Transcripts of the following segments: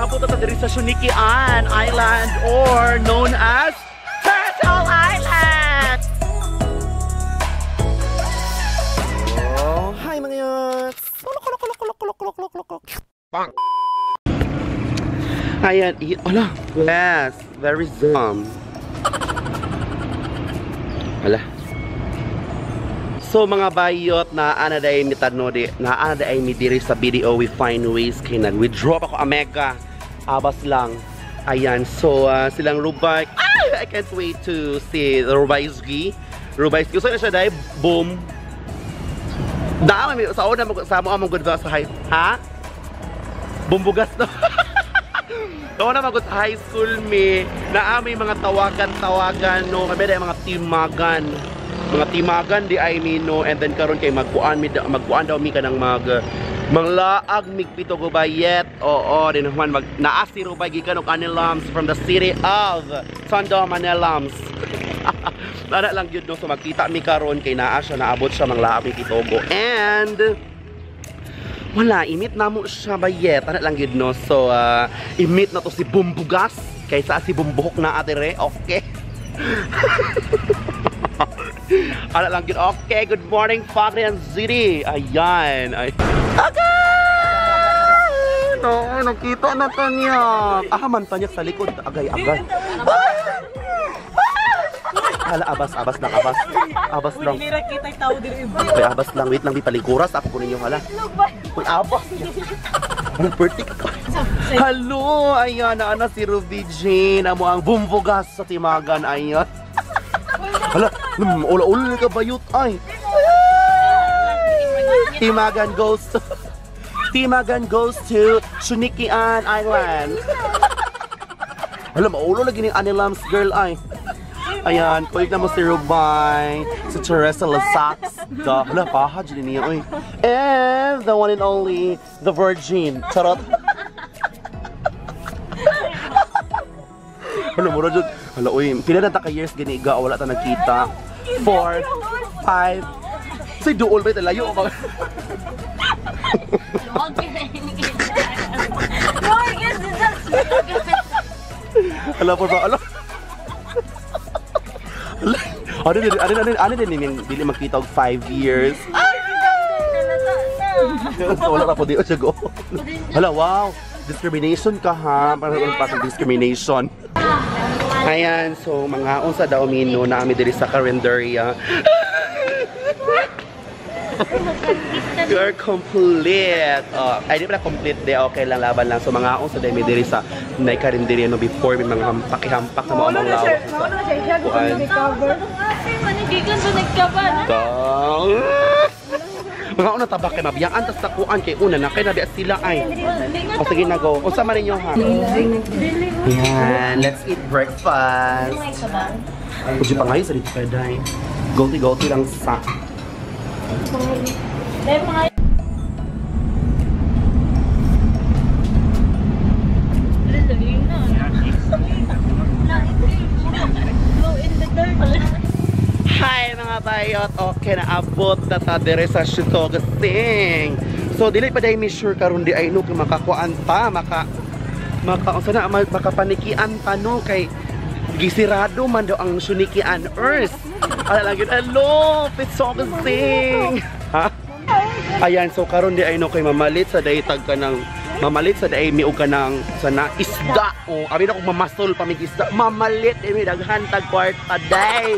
naabot na diri sa Shunikian Island or known as Turtle Island. Oh, hi mga yots. Bang. Ayan, ala, yes, very zoom. Ala. So mga bayot na anaday mi tadno di na anaday mi diri sa video we find ways kay nag-withdraw ako Omega abas lang. Ayan, so silang Rubay. I can't wait to see the Rubayski. So na siya dai boom. Dami sa una sa mo among good sa high. Ha? Bumbugas no. Doon na magod high school mi na amay mga tawagan no kami dai mga timagan. Mga timagan di ay mino and then karon kay magkuan daw mi kanang manglaag migpito go bayet. Oo, din naman naasi ro bay gikan og anilams from the city of Tondo, Manilams. Nana lang yun no, so magkita mi karon kay naa siya naabot siya manglaag mi kitogo and wala imit na mo siya bayet. Ana lang yun no, so imit na to si Bumbugas kaysa si Bumbuhok na atere. Okay. Ala lang yun. Okay, good morning Fakri and Ziri. Ayan ay. Okay! No, nakita na tanyak. Man tanyak sa likod. Agay-agay. Hala, abas lang. Abas lang. Ay, abas lang. Wait lang, di paliguras. Ako kunin yung hala. Uy, abas. Anong pertik? Hello! Ayan, na si Ruby Jane. Amo ang Bumbugas sa Timagan. Ayan. Hala, ula-ula ka bayot ay. Timagan goes to Shunikian Island. Hala, maulo lagi ni Anilams girl ay. Ayan, kulik na mo si Rubay, si Teresa Lasax. Hala, paha dyan niya ay. And the one and only, the Virgin. Charot. Hala, mura dyan. Hala, uy, pila na ta ka-years ganiga, wala ta nagkita. 4, 5, say dool ba ito, layo ako. Hala, po ba, hala. Ano din yung dili magkita og 5 years. Wala na po di o siya go. Hala, wow, discrimination ka ha, parang pasang discrimination. Ayan, so mga unsa daw mino na ami diri sa Carinderia. You are complete. Ay di pala complete de, okay lang laban lang. So mga unsa daw mi diri sa nay Carinderia no before may mga hampak na mga lawak. Manigigan sa nagkaban. Mga una tabak kay mabiyaan tas takuan kay una na kay nabi sila ay. O sige na go. Unsa man ninyo ha? Yan, let's eat breakfast. Uji pa ngayon sa dito kay day. Gulti lang sa. Hi mga bayot, okay na abot na ta dire sa Shitogasing. So dili pa day mi sure karon di ay no kay makakuan ta, unsa na makapanikian ta no kay gisirado man daw ang Shunikian Earth. Ala lang yun, hello, Shitogasing. Ha? Ayan, so karon di ay no kay mamalit sa day tag ka ng mamalit sa day miog ka ng sana isda. O abi na kung mamasol pa mig isda, mamalit mi daghan tag kwarta day.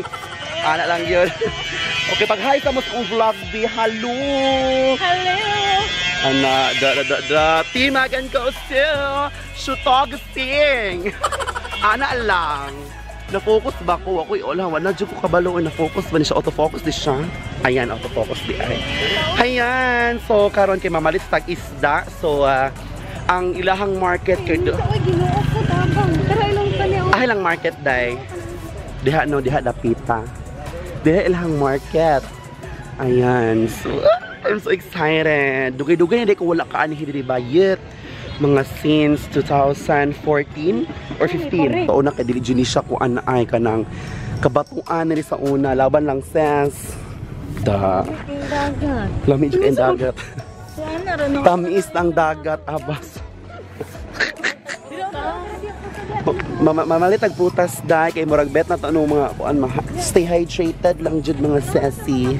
Ana lang yun. Okay, pag-hi sa mo sa vlog di. Hello! Hello! Ana, the Timagan goes to Shitogasing. Ana lang. Na-focus ba ko? Ako'y wala dyan ko kabalo. Na-focus ba niya siya? Autofocus di siya? Ayan, autofocus di ay. Ayan, so karon kay mamalit tag isda. So, ang ilahang market kay do. Ay lang market day. Diha dapita. Diha ilang market. Ayan. So, I'm so excited. Dugay-dugay na di ko wala ka anihi di bayet. Mga since 2014 or 15. Pauna kay dili jud siya ko anay kanang kabatuan ni sa una laban lang sense. Lamig jud ang dagat. Tamis ang dagat abas. Mamalitag putas dahil kay murag bet na to ano mga kuan stay hydrated lang jud mga sassy.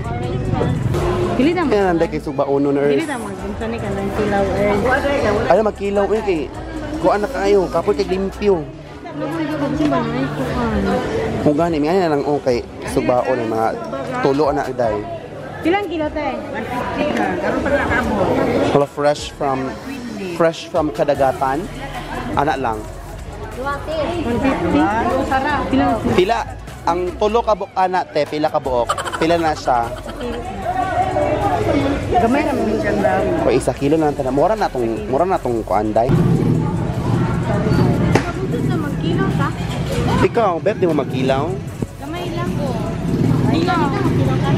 Dili ta mo. Yan anday kay subaono na. Dili ta mo gunsa ni kanang kilaw eh. Ano magkilaw kay kuan na kayo kapoy kay limpyo. Kung gani mi na lang okay subaon ng mga tulo na day. Pilang kilo te? 150 ka. Karon pa na kamo. Wala fresh from kadagatan. Ana lang. 150. Pila ang tulo ka buok ana te, pila ka buok. Pila na siya? Gamay ra man siya daw. O 1 kilo na lang. Mura na tong kuanday. Kabutos na magkilo ka? Ikaw, bet di mo magkilaw? Gamay lang ko. Ikaw magkilo ka?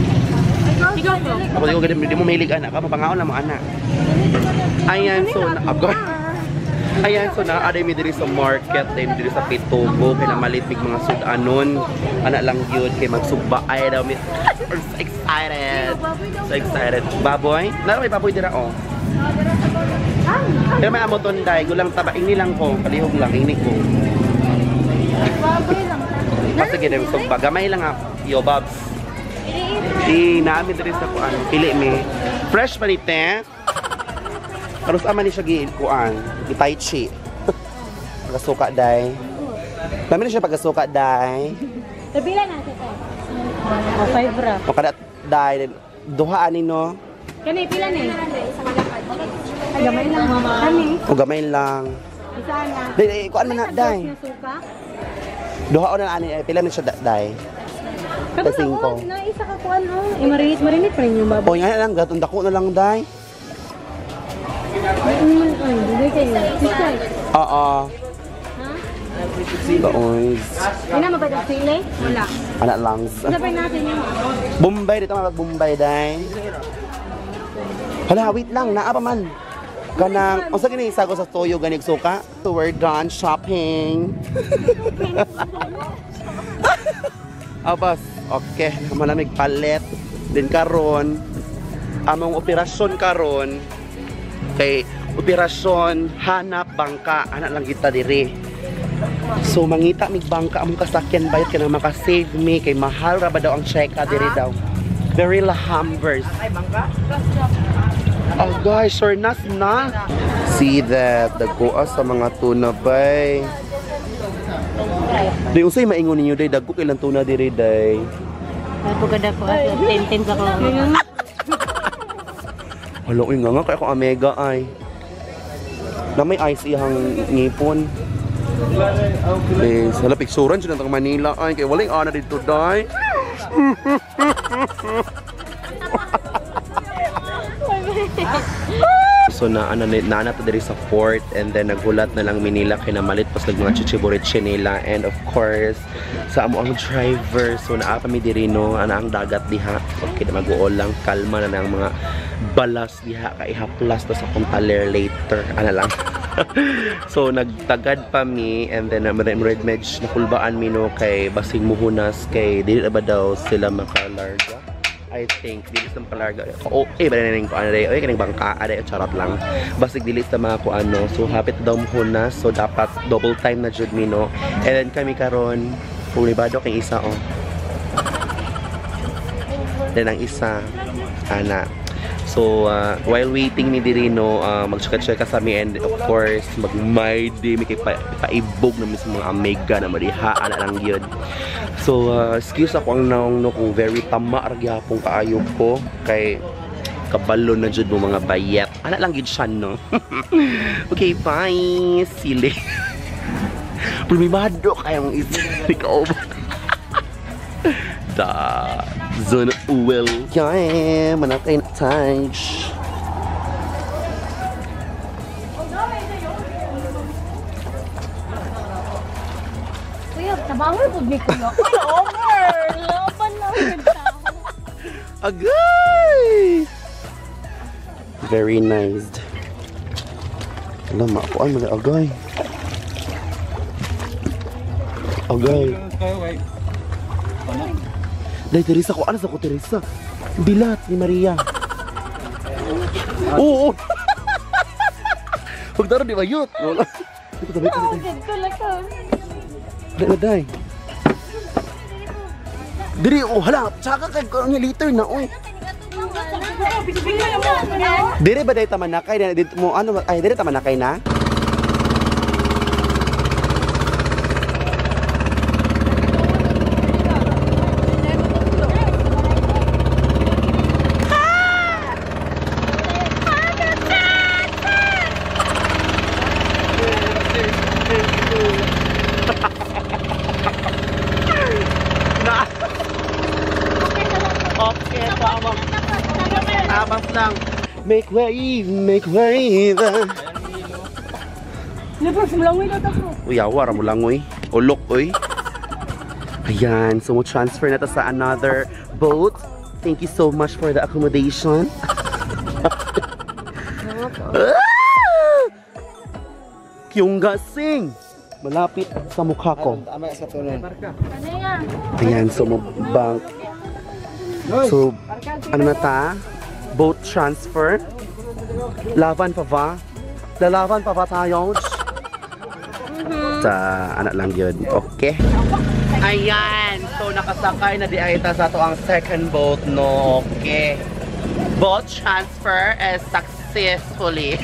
Ikaw po. Ako di mo mahilig anak ka, mapangaon lang mo anak. Ayan, so ayan, so na-aday mi diri sa market, din diri sa Pitubo, kay namalit mig mga sudanon. Ana lang yun, kay magsugba ay daw mi. I'm so excited. So excited. Baboy? Nara may baboy dira oh. Pero may amoton day, gulang taba ini lang ko, palihog lang ini ko. Baboy lang. Basta gid ang sugba, gamay lang yo babs. Di namin diri sa kuan, pili mi. Fresh pa ni te. Karos ama ni siya giikuan, gi-tai chi. Pagasuka day. Namin siya pagasuka day. Tabila na ito. O 5 ra. O kada day duha ani no. Kani pila ni? Ay gamay lang mama. Kani? O gamay lang. Isa na. Day kuan man na day. Suka? Duha o na ani pila man siya day. Kapag Singko. na isa ka kuan oh. Marinit pa rin yung baboy. O nga lang gatong dako na lang day. Ay, hindi kayo. Pisay. Oo. Ha? Baoys. Hindi na mabait ang sili? Wala. Anak lang. Sabay natin yung Bombay dito mag Bombay day. Hala, wait lang, naa pa man. Kanang, unsa gini isago sa toyo ganig suka? So we're done shopping. Abas, okay, malamig palet. Din karon, among operasyon karon kay operasyon hanap bangka, ana lang kita diri. So mangita mig bangka among kasakyan bayad kana maka-save me kay mahal ra ba daw ang cheka diri daw. Very lahambers. Ay bangka. Oh guys, sure nas na. See that dagko sa mga tuna bay. Di usay maingon ninyo day dagko kailan tuna diri day. Ay pagada ko at 10 sa ko. Hala, uy nga kaya ko omega ay. Na may ice ihang ngipon. Eh, sa picturean siya ng Manila ay kay waling ana dito day. So na to diri sa fort and then naghulat na lang Manila kay namalit pas mga chichiboriche nila and of course sa amo ang driver so naa pa mi diri no ana ang dagat diha okay na mag-uol lang kalma na ang mga balas diha kay haplas ta sa akong taler later ana lang. So nagtagad pa mi and then red medj nakulbaan mi no kay basing muhunas kay dili ba daw sila makalarga. I think dili sa palarga. Oh, ba ning ko ano day. Oy kaning bangka aday charot lang. Basig dili sa mga ko ano. So hapit daw hunas. So dapat double time na jud mi no. And then kami karon pulibado kay isa oh. Then ang isa ana. So while waiting ni diri no mag-check sa mi and of course magmaydi mi kay paibog na mi sa mga omega na mariha ana lang gyud. So excuse ako ang naong no kung very tama ra gyapon kaayo ko kay kabalo na jud mo mga bayet. Ana lang gyud siya no. Okay, bye. Sili. Pulmimado kayong ikaw. Da zone well. Yeah, manatay na touch. Kuya, tabawal po di ko. Uy, over! Laban na ulit tao. Agay! Very nice. Alam, ako ay agay. Agay. Day, Teresa ko. Ano sa ko, Teresa? Bilat ni Maria. Oo! Huwag taro, di ba yun? Wala. Bakit ko lang Day. Diri, oh hala, tsaka kay kanya liter na, oy. Diri ba day tamanakay na dito mo ano ay diri tamanakay na? Okay, tama. Abas lang. Make wave, make wave. Lebron, sumulangoy na ito. Uy, awa, ramulangoy. Ulok, uy. Ayan, so transfer na to sa another boat. Thank you so much for the accommodation. Kyung gasing. Malapit sa mukha ko. Ayan, so bank. So, ano na ta? Boat transfer. Laban pa ba? Lalaban pa ba tayo? Sa anak lang yun. Okay. Ayan. So, nakasakay na di ay ita sa ito ang second boat, no? Okay. Boat transfer is successfully.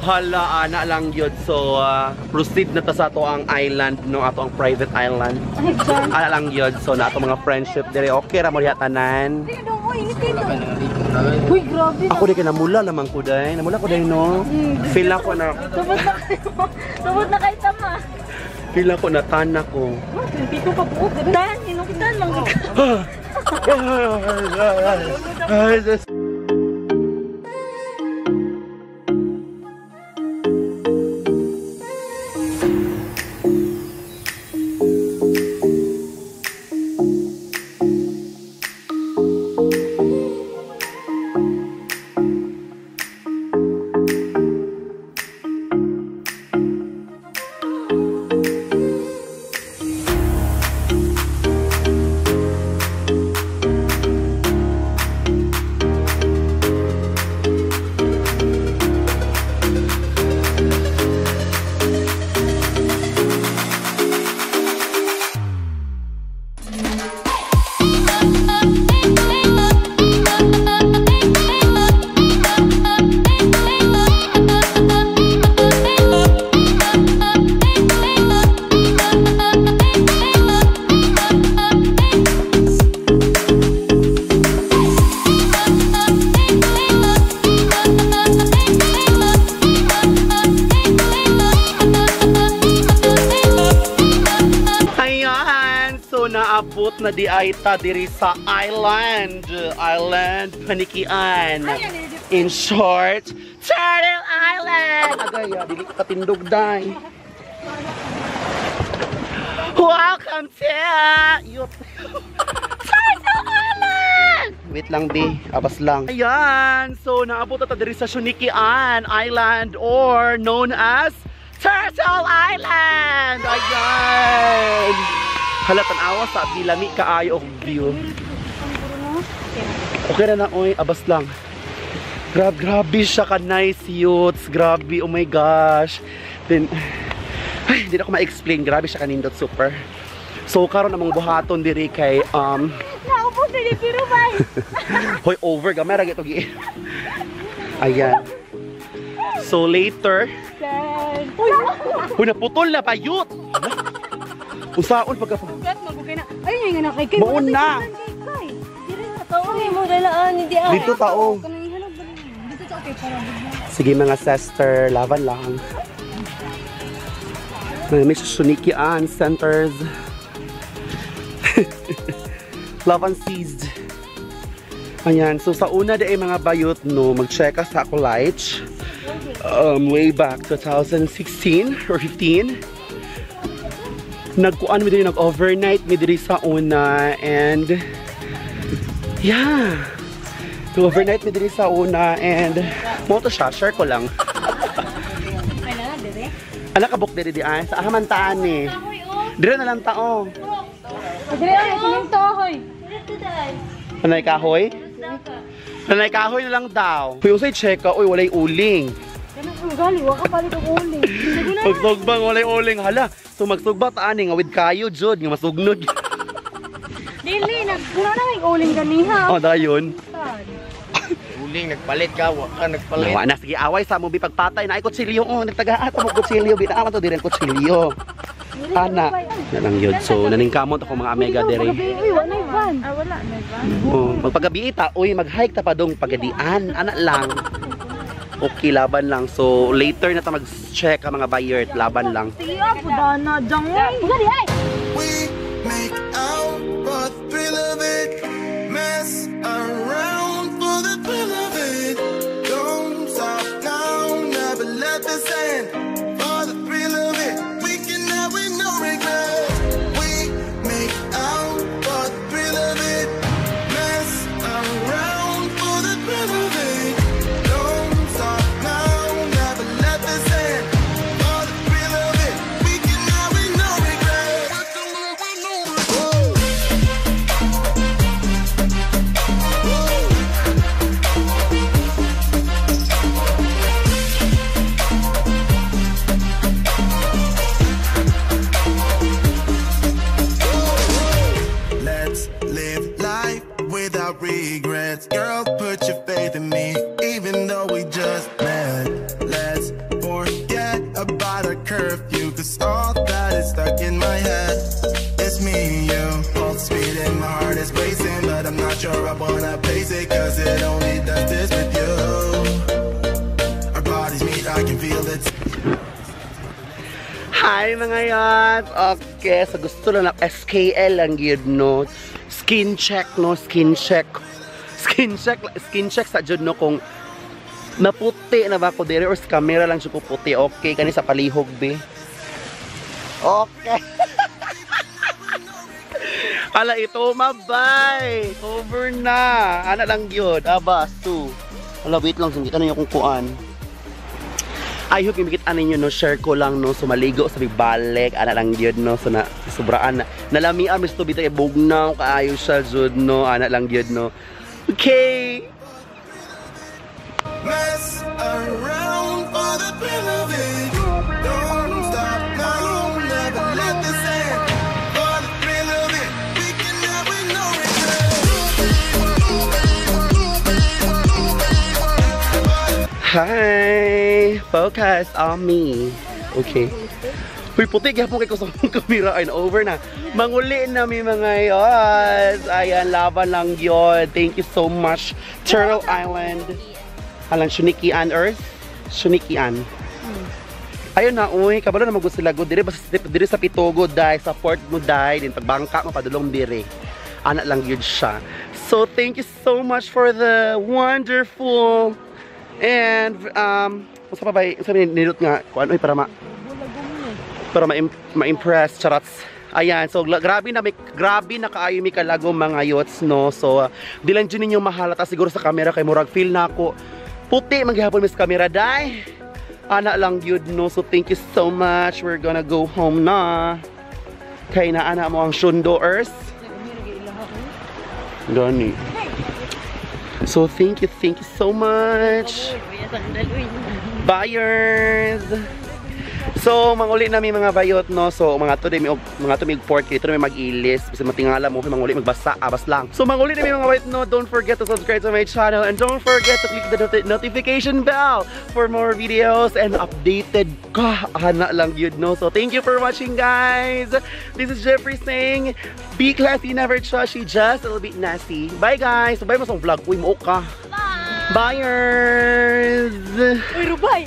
Hala, anak lang yun. So, proceed na ta sa ito ang island, no? Ato ang private island. Anak lang yun. So, na ito mga friendship dire. Okay, ramo diha tanan. Uy, grabe. Ako di ka namula naman ko day. Namula ko day, no? Feel ako na. Tubod na kayo tama. Feel ako na tana ko. Pito ka buok. Dan, inukitan lang. Naabot na di ay ta diri sa island Panikian. In short, Turtle Island. Agay, dili ka katindog day. Welcome to Turtle Island. Wait lang di, abas lang. Ayan, so naabot na ta diri sa Shunikian Island or known as Turtle Island. Ayan. Halatan awas sa bilami kaayo og view. Okay na na, oy, abas lang. Grabe siya ka nice youths. Grabe, oh my gosh. Then, ay, hindi na ko ma-explain. Grabe siya kanindot, super. So, karon namang buhaton diri kay, Naubos na yung piro, bye. hoy, over, gamera gito gi. Ayan. So, later. Uy, naputol na pa, youth. Usaon pagka Ay, nga kay Maun na. Dito tao. Sige mga sister, laban lang. May Shunikian centers. Laban seized. Ayan, so sa una day mga bayot no, mag-check sa ako lights. Way back 2016 or 15. Nagkuan mi diri, nag-overnight mi diri sa una and yeah. Overnight mi diri sa una and mo to siya, share ko lang. Anak ka book diri di ay sa ahamantaan ni. Dire na lang tao. Dire ay sininto hoy. Nanay kahoy? Nanay kahoy na lang daw. Uy, usay check ka, uy walay uling. Kanang ugali, waka palit ang uling. Magsugbang walay uling hala. So magsugba ta ani nga with kayo jud nga masugnod. Dili, wala na may uling ganiha. Oh, dayon. Uling nagpalit ka, waka nagpalit. Nawa na sige away sa mo pagpatay na ay kutsilyo oh nagtagaat mo kutsilyo bitaw to dire kutsilyo. Ana. Nanang yun. So naningkamot ako mga amega dire. Uy, wala na van. Wala na van. Oh, magpagabi ta, uy mag-hike ta pa dong pagadian, ana lang. Okay, laban lang. So later na ta mag-check ang mga buyer, laban lang. Tiya, pudana dang. Ugali ay. We make out for the thrill of it, mess around for the thrill of it. Don't stop now, never let this end. For the thrill of it, we can have with no regret. We make out for the thrill of it, mess around for the thrill of it. Don't stop now, never let this end. For the thrill of it, we can have with no regret. Let's live life without regrets. Girl, put your faith in me, even though we just met. Let's forget about our curfew, cause all that is stuck in my head. It's me and you, both speed and my heart is racing, but I'm not sure I wanna pace it, cause it only does this with you. Our bodies meet, I can feel it. Hi mga yads! Okay, so gusto lang ng SKL ang yun, no? Skin check, no? Skin check sa jud, no? Kung naputi na ba ko dire or sa camera lang siya ko puti. Okay, kani sa palihog, be. Okay. Ala ito, mabay! Over na! Ana lang yun. Abas, to. Ala, wait lang. Sumikita na yung kung kuan. I hope yung mikita ninyo, no, share ko lang, no, so maligo sa balik, ana lang yun, no, so na, sobraan na, nalamian, misto bita, ibugnaw, kaayo siya, jud, no, ana lang yun, no, okay! Mess around for the thrill of it. Don't stop now, never let this end. For the thrill of it, we can have with no regret. Hi! Focus on me. Okay. Uy, puti, gapon kay ko sa kamera, and over na. Manguli na mi mga yos. Ayan, laban lang yun. Thank you so much, Turtle Island. Alang Shunikian Earth. Shunikian. Ayun na, uy, kabalo na mag-gusto sila. Dire sa Pitogo, dahil sa port mo, dahil din pagbangka mo, padulong dire. Anak lang yun siya. So, thank you so much for the wonderful and, kung sa pa ba, sabi nilot nga, kung ano, para ma-impress, charats. Ayan, so grabe na kaayo mi kalago mga yots, no. So di lang dyan ninyo mahalata siguro sa camera kay murag feel na ako puti maghihapon mis camera dai. Ana lang yun, no. So thank you so much. We're gonna go home na. Kay na ana mo ang Shundoers. Gani. So thank you so much. Buyers. So, manguli namin mga bayot, no? So, mga to may pork, ito na may mag-ilis. Bisa matingala mo, manguli, magbasa, abas lang. So, manguli namin mga bayot, no? Don't forget to subscribe to my channel and don't forget to click the notification bell for more videos and updated ka. Hana lang yun, no? So, thank you for watching, guys. This is Jeffrey saying, be classy, never trashy, just a little bit nasty. Bye, guys. So, bye mo sa vlog. Uy, mo ka. Bye. Buyers. Uy, rubay.